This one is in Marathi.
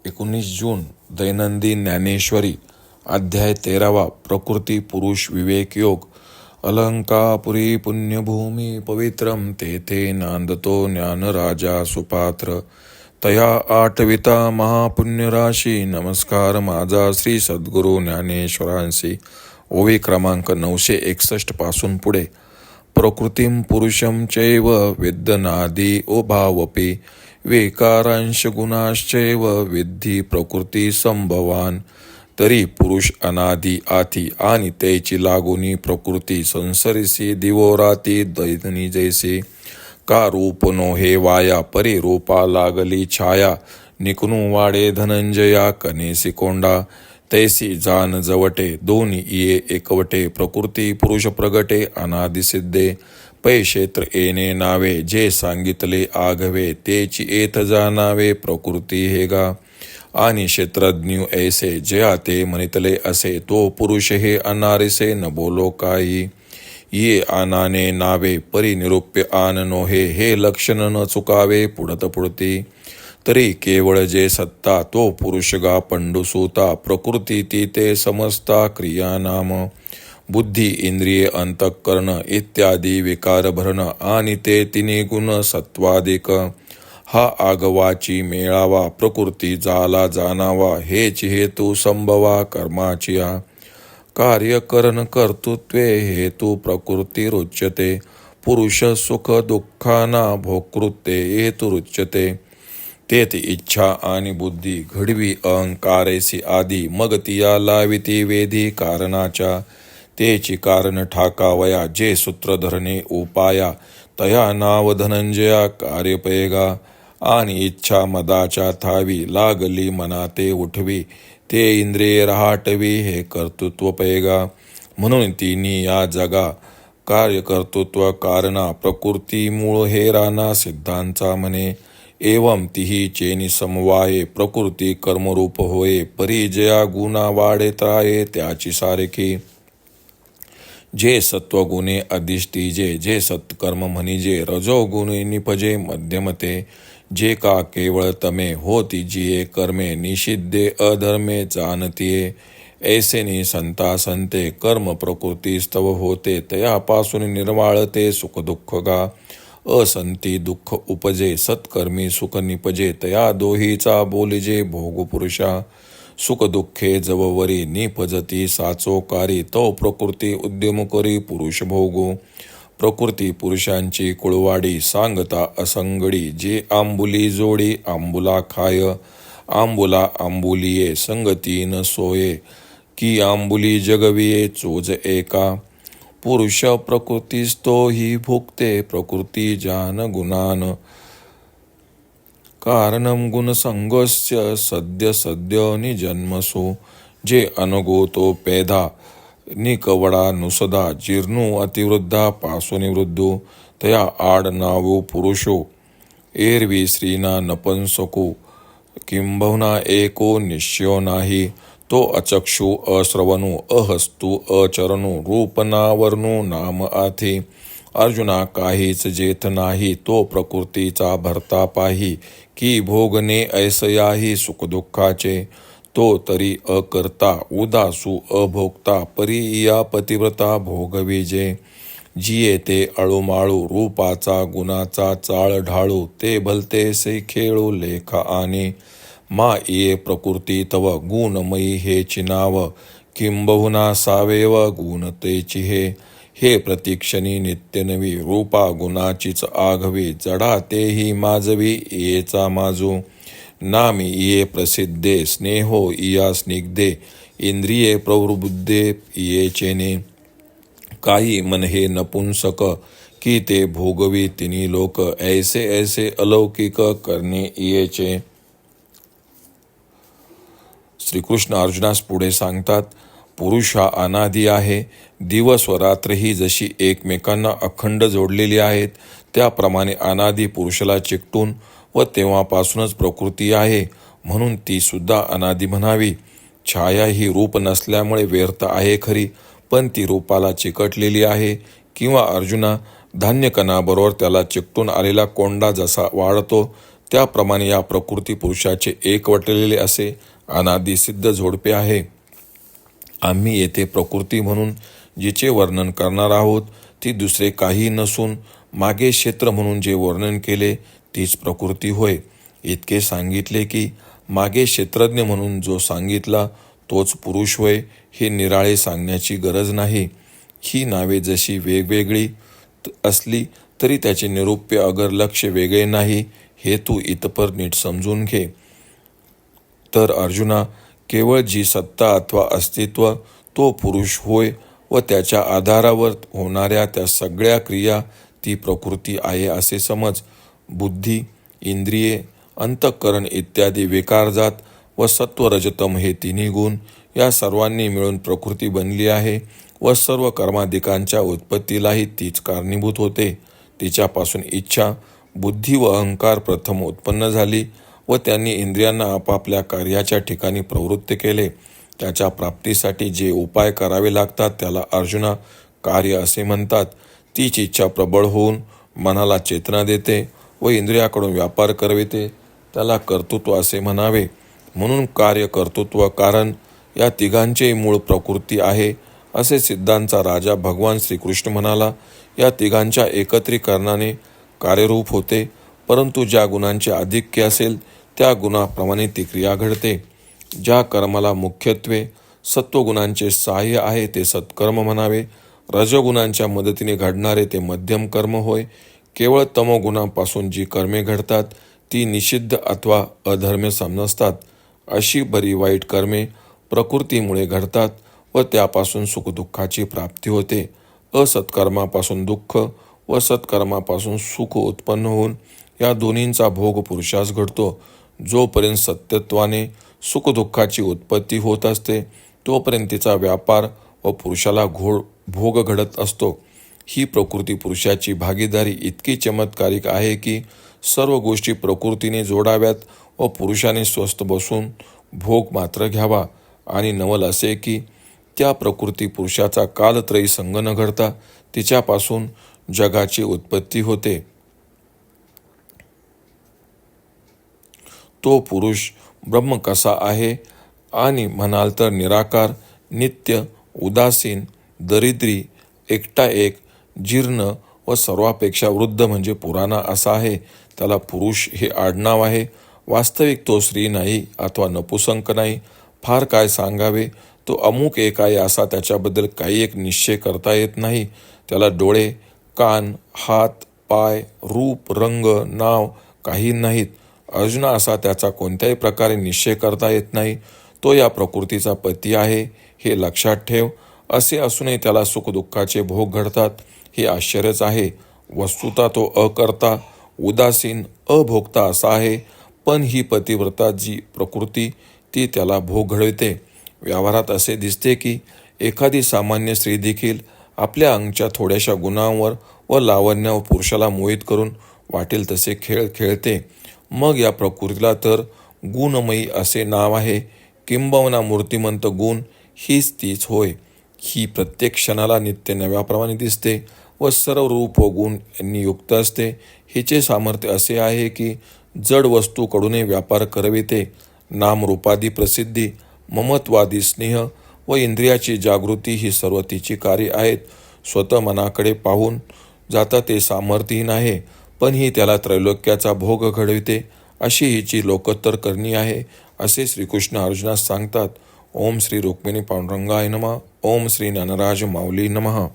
19 जून दैनंदिन ज्ञानेश्वरी अध्याय 13 प्रकृती पुरुष विवेक योग. अलंकापुरी पुण्यभूमी पवित्रम तेथे नांदतो ज्ञानराजा सुपात्र. तया आठविता महापुण्यराशी नमस्कार माझा श्री सद्गुरु ज्ञानेश्वरांशी. ओवी क्रमांक 961 पासून पुढे. प्रकृतीम पुरुषम चैव विद्यनादी उभावपि विकारांश गुणाश्चैव विद्धी प्रकृती संभवान. तरी पुरुष अनादी आती आणि त्याची लागुनी प्रकृती संसरिसी दिवोराती दैनी जैसी. का रूप नो हे वाया परी रूपा लागली छाया. निकनू वाडे धनंजया कनेसी कोंडा. तैसी जान जवटे दोन्ही ये एकवटे. प्रकृती पुरुष प्रगटे अनादि सिद्धे. पै क्षेत्र येणे नावे जे सांगितले आघवे तेची येत जाणावे प्रकृती हे गा. आणि क्षेत्रज्ञ ऐसे जया ते म्हणितले असे तो पुरुष हे अनारिसे न बोलो काही. ये आनाने नावे परी निरूप्य आन नोहे हे लक्षण न चुकावे पुढत पुढती. तरी केवळ जे सत्ता तो पुरुष गा पंडुसूता. प्रकृती ती ते समजता क्रिया नाम. बुद्धी इंद्रिये अंतःकरण इत्यादी विकार भरण आणि ते तिन्ही गुण सत्वादिक. हा आगवाची मेळावा प्रकृती जाला जाणावा हेच हेतू संभवा कर्माचिया. कार्य करण कर्तृत्वे हेतू प्रकृती रुच्यते. पुरुष सुख दुःखाना भोक्तृत्वे हेतू रुच्यते. तेथ इच्छा आणि बुद्धी घडवी अहंकारेसी आदी मग तिया लाविती वेधी कारणाच्या. तेची कारण ठाकावया जे सूत्र धरणे उपाया. तया नाव धनंजया कार्यपयगा. आणि इच्छा मदाच्या थावी लागली मनाते उठवी. ते इंद्रिये रहाटवी हे कर्तृत्व पैगा. म्हणून तिनी या जगा कार्यकर्तृत्व कारणा प्रकृती मूळ हे राना सिद्धांचा म्हणे. एवं तिही चेनी समवाये प्रकृती कर्मरूप होये. परिजया गुणा वाढे त्राये त्याची सारखी. जे सत्वगुणे अधिष्ठिजे जे सत्कर्म म्हणिजे. रजोगुणे निपजे मध्यमते. जे का केवळ तमे होती जिये कर्मे निषिद्धे अधर्मे जाणतीये. ऐसेनी संता संते कर्म प्रकृती स्तव होते तयापासून निर्वाळते सुखदुःख गा. असंती दुःख उपजे सत्कर्मी सुख निपजे. तया दोहीचा बोलिजे भोग पुरुषा. सुख दुःखे जववरी निपजती साचोकारी. तो प्रकृती उद्यम करी पुरुष भोगू. प्रकृती पुरुषांची कुळवाडी सांगता असंगडी. जे आंबुली जोडी आंबुला खाय. आंबुला आंबुलिये संगती न सोये. की आंबुली जगविये चोज एका. पुरुष प्रकृतीस्तो ही भुक्ते प्रकृती जान गुणान. कारणम गुणसंगस्य सद्य सद्य निजन्मसु. जे अनगोतो पेधा निकवडा नुसदा. जीर्णू अतिवृद्धा पासुनी वृद्धू. तया आड नावो पुरुषो. एरवी स्त्रीना नपंसको. किंबहुना एको निश्चयो नाही. तो अचक्षु अश्रवणू अहस्तू अचरणू रूपनावर्णू नाम आथी. अर्जुना काहीच जेथ नाही तो प्रकृतीचा भरता पाही. की भोगणे ऐसयाही सुखदुःखाचे. तो तरी अकर्ता उदासू अभोक्ता. परी या पतिव्रता भोगविजे. जिये ते अळूमाळू रूपाचा गुणाचा चाळ ढाळू. ते भलते से खेळू लेखा आणि. मा ये प्रकृती तव गुणमयी हे चिनाव. किंबहुना सावेव गुण तेची हे. हे प्रतिक्षणी नित्यनवी रूपा गुणाचीच आघवी. जडा तेही माजवी येचा माजू. नामी ये प्रसिद्धे स्नेहो इया स्निग्धे. इंद्रिये प्रवृद्धे ये चेने. काही मन हे नपुंसक की ते भोगवी तिन्ही लोक. ऐसे ऐसे अलौकिक करणे येचे. श्रीकृष्ण अर्जुनास पुढे सांगतात. पुरुष हा अनादी आहे. दिवस व रात्र ही जशी एकमेकांना अखंड जोडलेली आहेत त्याप्रमाणे अनादी पुरुषाला चिकटून व तेव्हापासूनच प्रकृती आहे म्हणून ती सुद्धा अनादी म्हणावी. छाया ही रूप नसल्यामुळे व्यर्थ आहे खरी पण ती रूपाला चिकटलेली आहे. किंवा अर्जुना धान्यकणाबरोबर त्याला चिकटून आलेला कोंडा जसा वाढतो त्याप्रमाणे या प्रकृती पुरुषाचे एकवटलेले असे अनादि सिद्ध जोडपे आहे. आम्ही येथे प्रकृती म्हणून जिचे वर्णन करणार आहोत ती दुसरे काही नसून मागे क्षेत्र म्हणून जे वर्णन केले तीच प्रकृती होय. इतके सांगितले की मागे क्षेत्रज्ञ म्हणून जो सांगितला तोच पुरुष होय हे निराळे सांगण्याची गरज नाही. ही नावे जशी वेगवेगळी असली तरी त्याचे निरूप्य अगर लक्ष वेगळे नाही हे तू इतपर नीट समजून घे. तर अर्जुना, केवळ जी सत्ता अथवा अस्तित्व तो पुरुष होय व त्याच्या आधारावर होणाऱ्या त्या सगळ्या क्रिया ती प्रकृती आहे असे समज. बुद्धी, इंद्रिये, अंतःकरण इत्यादी विकारजात व सत्व रजतम हे तिन्ही गुण या सर्वांनी मिळून प्रकृती बनली आहे व सर्व कर्माधिकांच्या उत्पत्तीलाही तीच कारणीभूत होते. तिच्यापासून इच्छा, बुद्धी व अहंकार प्रथम उत्पन्न झाली व त्यांनी इंद्रियांना आपापल्या कार्याच्या ठिकाणी प्रवृत्त केले. त्याच्या प्राप्तीसाठी जे उपाय करावे लागतात त्याला अर्जुना कार्य असे म्हणतात. तीच इच्छा प्रबळ होऊन मनाला चेतना देते व इंद्रियाकडून व्यापार करविते त्याला कर्तृत्व असे म्हणावे. म्हणून कार्य, कर्तृत्व, कारण या तिघांचे मूळ प्रकृती आहे असे सिद्धांचा राजा भगवान श्रीकृष्ण म्हणाला. या तिघांच्या एकत्रीकरणाने कार्यरूप होते, परंतु ज्या गुणांचे आधिक्य असेल त्या गुणाप्रमाणे ती क्रिया घडते. ज्या कर्माला मुख्यत्वे सत्वगुणांचे सहाय्य आहे ते सत्कर्म म्हणावे. रजगुणांच्या मदतीने घडणारे ते मध्यम कर्म होय. केवळ तमोगुणापासून जी कर्मे घडतात ती निषिद्ध अथवा अधर्म्य समजतात. अशी बरी वाईट कर्मे प्रकृतीमुळे घडतात व त्यापासून सुखदुःखाची प्राप्ती होते. असत्कर्मापासून दुःख व सत्कर्मापासून सुख उत्पन्न होऊन या दोन्हींचा भोग पुरुषास घडतो. जोपर्यंत सत्यत्वाने सुखदुःखाची उत्पत्ती होत असते तोपर्यंत तिचा व्यापार व पुरुषाला भोग घडत असतो. ही प्रकृती पुरुषाची भागीदारी इतकी चमत्कारिक आहे की सर्व गोष्टी प्रकृतीने जोडाव्यात व पुरुषाने स्वस्थ बसून भोग मात्र घ्यावा. आणि नवल असे की त्या प्रकृती पुरुषाचा कालत्रयी संग न घडता तिच्यापासून जगाची उत्पत्ती होते. तो पुरुष ब्रह्म कसा आहे आणि म्हणाल तर निराकार, नित्य, उदासीन, दरिद्री, एकटा एक, जीर्ण व सर्वापेक्षा वृद्ध म्हणजे पुराणा असा आहे. त्याला पुरुष हे आडनाव आहे. वास्तविक तो स्त्री नाही अथवा नपुसंक नाही. फार काय सांगावे, तो अमुक एक आहे असा त्याच्याबद्दल काही एक निश्चय करता येत नाही. त्याला डोळे, कान, हात, पाय, रूप, रंग, नाव काही नाहीत. अर्जुना, असा त्याचा कोणत्याही प्रकारे निश्चय करता येत नाही. तो या प्रकृतीचा पती आहे हे लक्षात ठेव. असे असूनही त्याला सुखदुःखाचे भोग घडतात हे आश्चर्यच आहे. वस्तुतः तो अकर्ता, उदासीन, अभोक्ता असा आहे. पण ही पतिव्रता जी प्रकृती ती त्याला भोग घडविते. व्यवहारात असे दिसते की एखादी सामान्य स्त्री देखील आपल्या अंगच्या थोड्याशा गुणांवर व लावण्यावर पुरुषाला मोहित करून वाटेल तसे खेळ खेळते. मग या प्रकृतीला तर गुणमयी असे नाव आहे. किंबहुना मूर्तिमंत गुण हीच तीच होय. ही प्रत्येक क्षणाला नित्य नव्याप्रमाणे दिसते व सर्व रूप व गुण यांनी युक्त असते. हिचे सामर्थ्य असे आहे की जड वस्तूकडूनही व्यापार करविते. नामरूपादी प्रसिद्धी, ममत्वादी स्नेह व इंद्रियाची जागृती ही सर्व तिची कार्य आहेत. स्वतः मनाकडे पाहून जाता ते सामर्थ्यहीन आहे, पण ही त्याला त्रैलोक्याचा भोग घडविते. अशी हिची लोकोत्तर करणी आहे असे श्रीकृष्ण अर्जुनास सांगतात. ओम श्री रुक्मिणी पांडुरंगाय नमः. ओम श्री ज्ञानराज माऊली नमः.